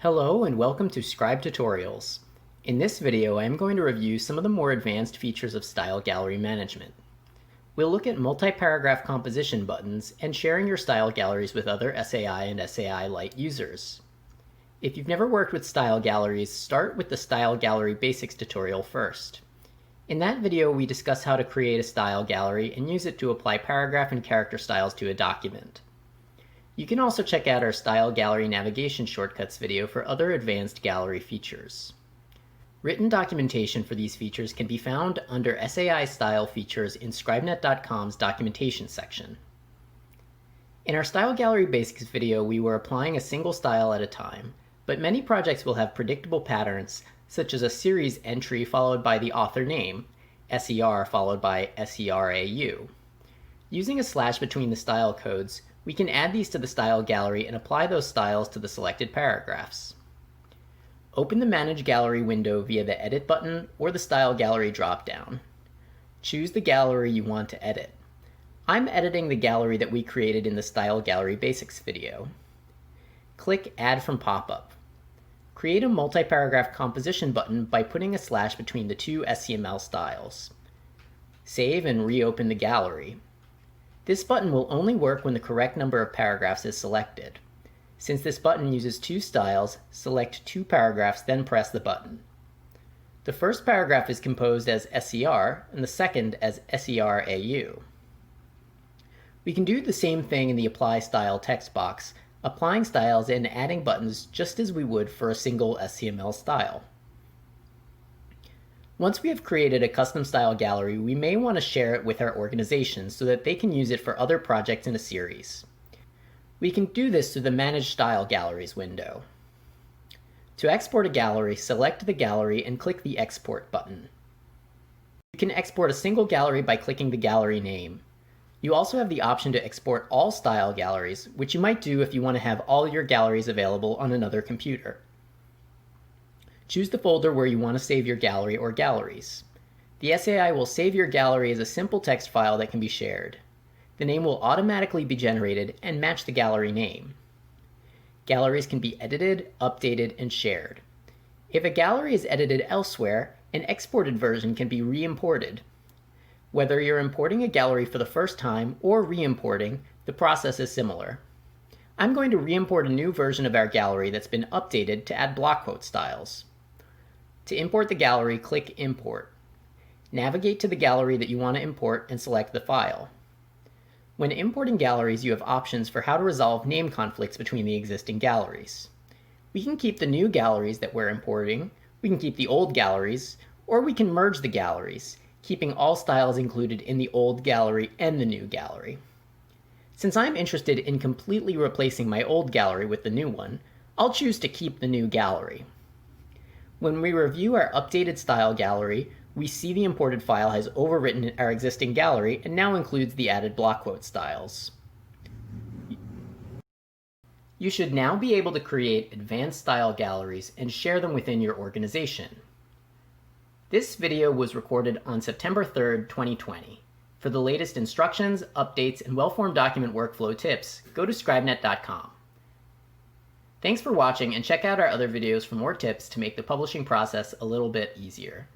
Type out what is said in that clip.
Hello and welcome to Scribe Tutorials. In this video, I am going to review some of the more advanced features of style gallery management. We'll look at multi-paragraph composition buttons and sharing your style galleries with other SAI and SAI Lite users. If you've never worked with style galleries, start with the Style Gallery Basics tutorial first. In that video, we discuss how to create a style gallery and use it to apply paragraph and character styles to a document. You can also check out our Style Gallery Navigation Shortcuts video for other advanced gallery features. Written documentation for these features can be found under SAI Style Features in scribenet.com's documentation section. In our Style Gallery Basics video, we were applying a single style at a time, but many projects will have predictable patterns, such as a series entry followed by the author name, SER followed by SERAU. Using a slash between the style codes, we can add these to the style gallery and apply those styles to the selected paragraphs. Open the Manage Gallery window via the Edit button or the Style Gallery dropdown. Choose the gallery you want to edit. I'm editing the gallery that we created in the Style Gallery Basics video. Click Add from pop-up. Create a multi-paragraph composition button by putting a slash between the two SCML styles. Save and reopen the gallery. This button will only work when the correct number of paragraphs is selected. Since this button uses two styles, select two paragraphs, then press the button. The first paragraph is composed as SER and the second as SERAU. We can do the same thing in the Apply Style text box, applying styles and adding buttons just as we would for a single SCML style. Once we have created a custom style gallery, we may want to share it with our organization so that they can use it for other projects in a series. We can do this through the Manage Style Galleries window. To export a gallery, select the gallery and click the Export button. You can export a single gallery by clicking the gallery name. You also have the option to export all style galleries, which you might do if you want to have all your galleries available on another computer. Choose the folder where you want to save your gallery or galleries. The SAI will save your gallery as a simple text file that can be shared. The name will automatically be generated and match the gallery name. Galleries can be edited, updated, and shared. If a gallery is edited elsewhere, an exported version can be re-imported. Whether you're importing a gallery for the first time or re-importing, the process is similar. I'm going to re-import a new version of our gallery that's been updated to add block quote styles. To import the gallery, click Import. Navigate to the gallery that you want to import and select the file. When importing galleries, you have options for how to resolve name conflicts between the existing galleries. We can keep the new galleries that we're importing, we can keep the old galleries, or we can merge the galleries, keeping all styles included in the old gallery and the new gallery. Since I'm interested in completely replacing my old gallery with the new one, I'll choose to keep the new gallery. When we review our updated style gallery, we see the imported file has overwritten our existing gallery and now includes the added block quote styles. You should now be able to create advanced style galleries and share them within your organization. This video was recorded on September 3rd, 2020. For the latest instructions, updates, and well-formed document workflow tips, go to scribenet.com. Thanks for watching, and check out our other videos for more tips to make the publishing process a little bit easier.